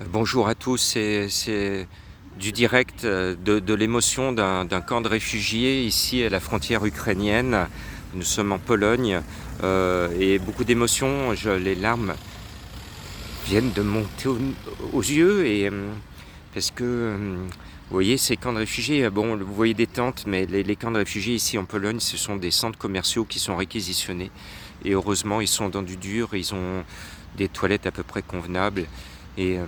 Bonjour à tous, c'est du direct de l'émotion d'un camp de réfugiés ici à la frontière ukrainienne. Nous sommes en Pologne et beaucoup d'émotions, les larmes viennent de monter aux yeux parce que vous voyez ces camps de réfugiés, bon vous voyez des tentes, mais les camps de réfugiés ici en Pologne ce sont des centres commerciaux qui sont réquisitionnés et heureusement ils sont dans du dur, ils ont des toilettes à peu près convenables et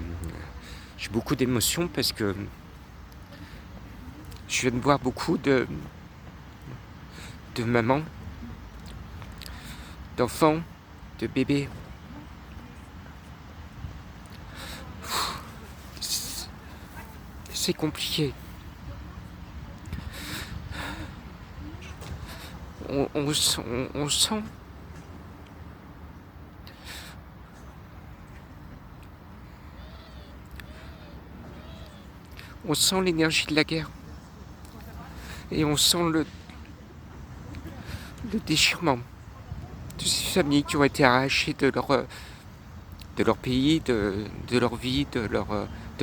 j'ai beaucoup d'émotions parce que je viens de voir beaucoup de mamans, d'enfants, de bébés. C'est compliqué. On sent. On sent l'énergie de la guerre. Et on sent le déchirement de ces familles qui ont été arrachées de leur pays, de leur vie, de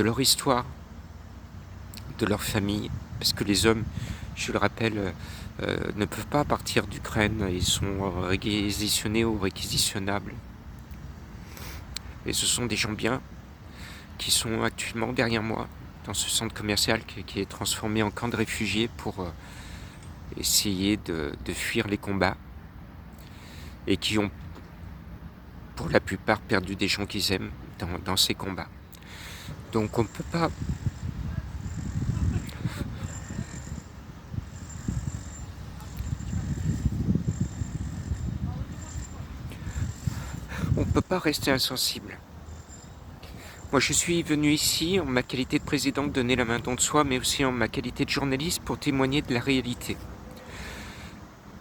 leur histoire, de leur famille. Parce que les hommes, je le rappelle, ne peuvent pas partir d'Ukraine. Ils sont réquisitionnés ou réquisitionnables. Et ce sont des gens bien qui sont actuellement derrière moi dans ce centre commercial qui est transformé en camp de réfugiés pour essayer de fuir les combats et qui ont pour la plupart perdu des gens qu'ils aiment dans ces combats. Donc on peut pas rester insensible. Moi je suis venu ici en ma qualité de président donner la main don de soi, mais aussi en ma qualité de journaliste pour témoigner de la réalité.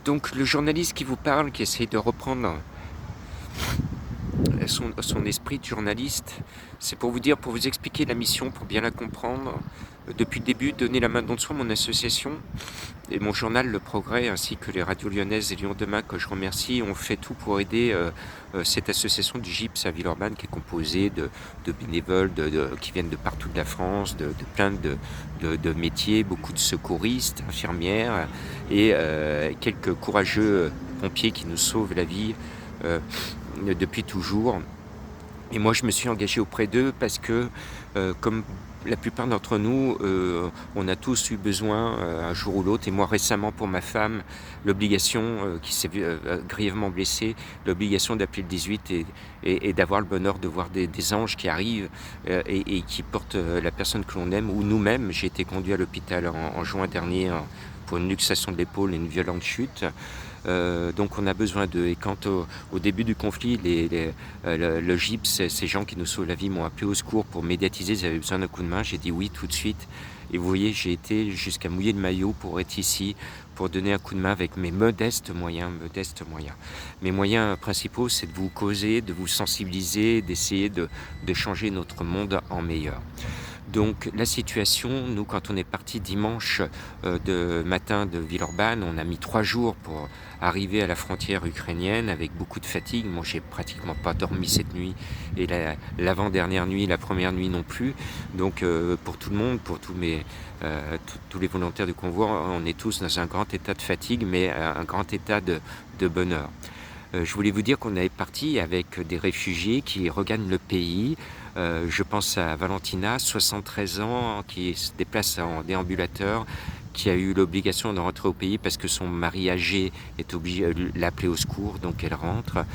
Donc le journaliste qui vous parle, qui essaye de reprendre son esprit de journaliste, c'est pour vous dire, pour vous expliquer la mission, pour bien la comprendre. Depuis le début, donner la main don de soi, mon association et mon journal Le Progrès, ainsi que les radios lyonnaises et Lyon Demain, que je remercie, ont fait tout pour aider cette association du GIPS à Villeurbanne, qui est composée de bénévoles qui viennent de partout de la France, de plein de métiers, beaucoup de secouristes, infirmières et quelques courageux pompiers qui nous sauvent la vie depuis toujours. Et moi je me suis engagé auprès d'eux parce que comme la plupart d'entre nous, on a tous eu besoin un jour ou l'autre, et moi récemment pour ma femme, l'obligation qui s'est grièvement blessée, l'obligation d'appeler le 18 et d'avoir le bonheur de voir des anges qui arrivent et qui portent la personne que l'on aime ou nous-mêmes. J'ai été conduit à l'hôpital en juin dernier pour une luxation de l'épaule et une violente chute. Donc on a besoin d'eux. Et quand au début du conflit, le GIPS, ces gens qui nous sauvent la vie, m'ont appelé au secours pour médiatiser, ils avaient besoin d'un coup de main, j'ai dit oui tout de suite. Et vous voyez, j'ai été jusqu'à mouiller le maillot pour être ici, pour donner un coup de main avec mes modestes moyens. Mes moyens principaux, c'est de vous causer, de vous sensibiliser, d'essayer de changer notre monde en meilleur. Donc la situation, nous quand on est parti dimanche de matin de Villeurbanne, on a mis 3 jours pour arriver à la frontière ukrainienne avec beaucoup de fatigue. Moi j'ai pratiquement pas dormi cette nuit et l'avant-dernière nuit, la première nuit non plus. Donc pour tout le monde, pour tous les volontaires du convoi, on est tous dans un grand état de fatigue, mais un grand état de bonheur. Je voulais vous dire qu'on est parti avec des réfugiés qui regagnent le pays. Je pense à Valentina, 73 ans, qui se déplace en déambulateur, qui a eu l'obligation de rentrer au pays parce que son mari âgé est obligé de l'appeler au secours, donc elle rentre.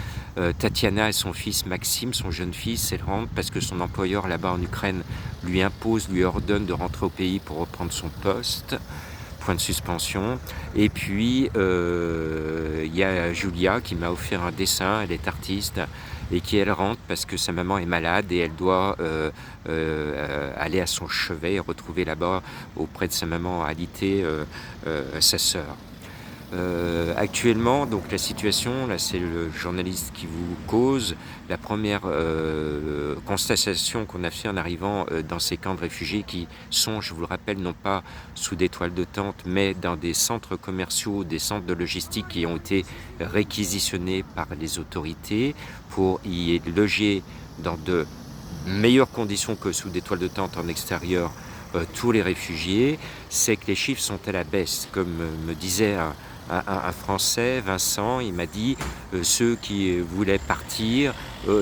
Tatiana et son fils Maxime, son jeune fils, elle rentre parce que son employeur là-bas en Ukraine lui impose, lui ordonne de rentrer au pays pour reprendre son poste. Point de suspension. Et puis il y a Julia qui m'a offert un dessin, elle est artiste et qui elle rentre parce que sa maman est malade et elle doit aller à son chevet et retrouver là-bas auprès de sa maman alitée sa sœur. Actuellement, donc la situation, là c'est le journaliste qui vous cause. La première constatation qu'on a fait en arrivant dans ces camps de réfugiés qui sont, je vous le rappelle, non pas sous des toiles de tente, mais dans des centres commerciaux, des centres de logistique qui ont été réquisitionnés par les autorités pour y loger dans de meilleures conditions que sous des toiles de tente en extérieur tous les réfugiés, c'est que les chiffres sont à la baisse. Comme me disait un Français, Vincent, il m'a dit ceux qui voulaient partir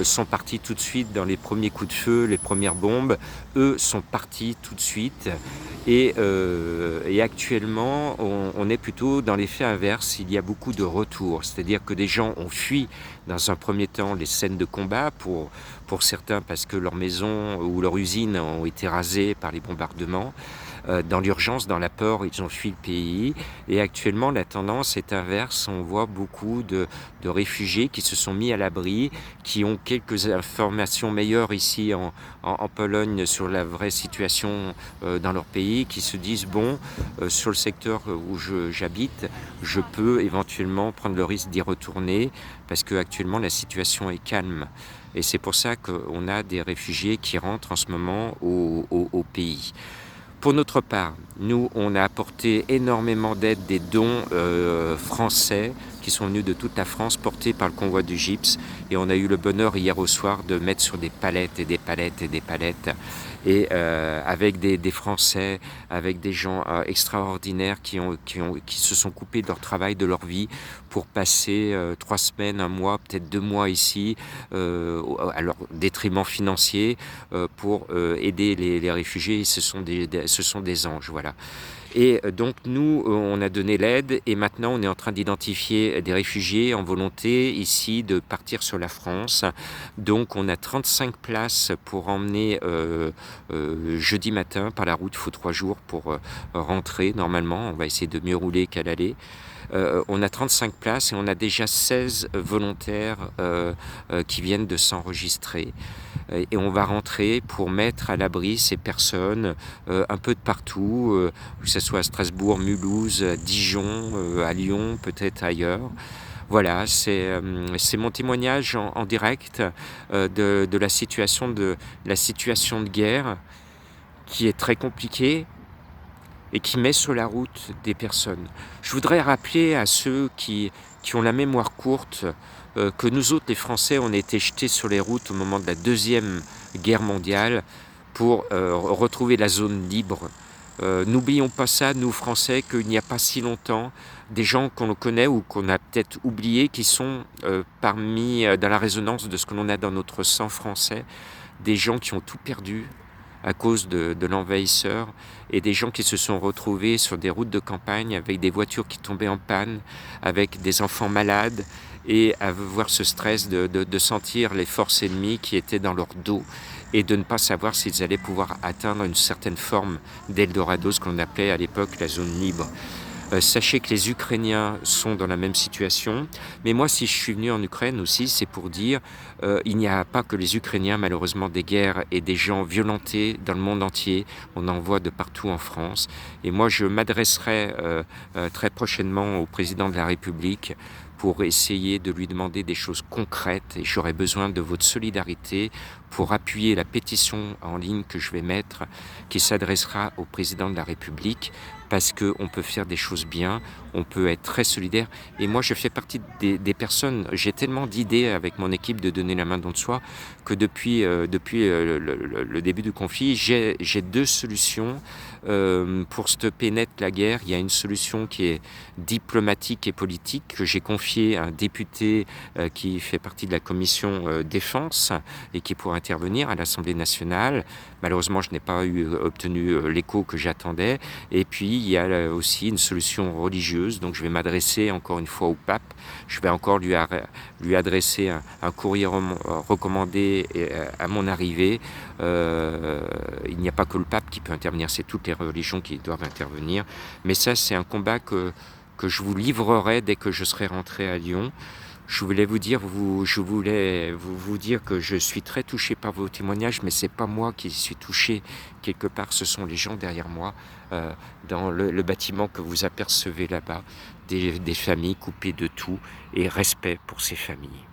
sont partis tout de suite dans les premiers coups de feu, les premières bombes. Eux sont partis tout de suite. Et actuellement, on est plutôt dans l'effet inverse. Il y a beaucoup de retours. C'est-à-dire que des gens ont fui dans un premier temps les scènes de combat pour certains parce que leurs maisons ou leurs usines ont été rasées par les bombardements. Dans l'urgence, dans la peur, ils ont fui le pays. Et actuellement, la tendance est inverse. On voit beaucoup de réfugiés qui se sont mis à l'abri, qui ont quelques informations meilleures ici en Pologne sur la vraie situation dans leur pays, qui se disent, bon, sur le secteur où j'habite, je peux éventuellement prendre le risque d'y retourner parce qu'actuellement, la situation est calme. Et c'est pour ça qu'on a des réfugiés qui rentrent en ce moment au pays. Pour notre part, nous, on a apporté énormément d'aide, des dons français qui sont venus de toute la France, portés par le convoi du Gypse. Et on a eu le bonheur hier au soir de mettre sur des palettes et des palettes et des palettes. Et avec des Français, avec des gens extraordinaires qui se sont coupés de leur travail, de leur vie, pour passer 3 semaines, 1 mois, peut-être 2 mois ici, à leur détriment financier, pour aider les réfugiés. Ce sont des anges, voilà. Et donc nous, on a donné l'aide et maintenant on est en train d'identifier des réfugiés en volonté ici de partir sur la France. Donc on a 35 places pour emmener jeudi matin par la route. Il faut 3 jours pour rentrer normalement. On va essayer de mieux rouler qu'à l'aller. On a 35 places et on a déjà 16 volontaires qui viennent de s'enregistrer. Et on va rentrer pour mettre à l'abri ces personnes un peu de partout, que ce soit à Strasbourg, Mulhouse, à Dijon, à Lyon, peut-être ailleurs. Voilà, c'est mon témoignage en direct de la situation de guerre qui est très compliquée et qui met sur la route des personnes. Je voudrais rappeler à ceux qui ont la mémoire courte que nous autres, les Français, on a été jetés sur les routes au moment de la Deuxième Guerre mondiale pour retrouver la zone libre. N'oublions pas ça, nous Français, qu'il n'y a pas si longtemps, des gens qu'on connaît ou qu'on a peut-être oubliés, qui sont dans la résonance de ce que l'on a dans notre sang français, des gens qui ont tout perdu à cause de l'envahisseur et des gens qui se sont retrouvés sur des routes de campagne avec des voitures qui tombaient en panne, avec des enfants malades et à voir ce stress de sentir les forces ennemies qui étaient dans leur dos et de ne pas savoir s'ils allaient pouvoir atteindre une certaine forme d'Eldorado, ce qu'on appelait à l'époque la zone libre. Sachez que les Ukrainiens sont dans la même situation, mais moi si je suis venu en Ukraine aussi, c'est pour dire il n'y a pas que les Ukrainiens, malheureusement, des guerres et des gens violentés dans le monde entier, on en voit de partout en France, et moi je m'adresserai très prochainement au président de la République pour essayer de lui demander des choses concrètes, et j'aurai besoin de votre solidarité pour appuyer la pétition en ligne que je vais mettre, qui s'adressera au président de la République, parce qu'on peut faire des choses bien, on peut être très solidaire. Et moi, je fais partie des personnes, j'ai tellement d'idées avec mon équipe de donner la main dans le soi, que depuis le début du conflit, j'ai 2 solutions pour stopper net la guerre. Il y a une solution qui est diplomatique et politique, que j'ai confiée à un député qui fait partie de la commission défense et qui pourra intervenir à l'Assemblée nationale. Malheureusement, je n'ai pas obtenu l'écho que j'attendais. Et puis, il y a aussi une solution religieuse. Donc, je vais m'adresser encore une fois au pape. Je vais encore lui adresser un courrier recommandé à mon arrivée. Il n'y a pas que le pape qui peut intervenir, c'est toutes les religions qui doivent intervenir. Mais ça, c'est un combat que je vous livrerai dès que je serai rentré à Lyon. Je voulais vous dire que je suis très touché par vos témoignages, mais c'est pas moi qui suis touché quelque part, ce sont les gens derrière moi, dans le bâtiment que vous apercevez là-bas, des familles coupées de tout, et respect pour ces familles.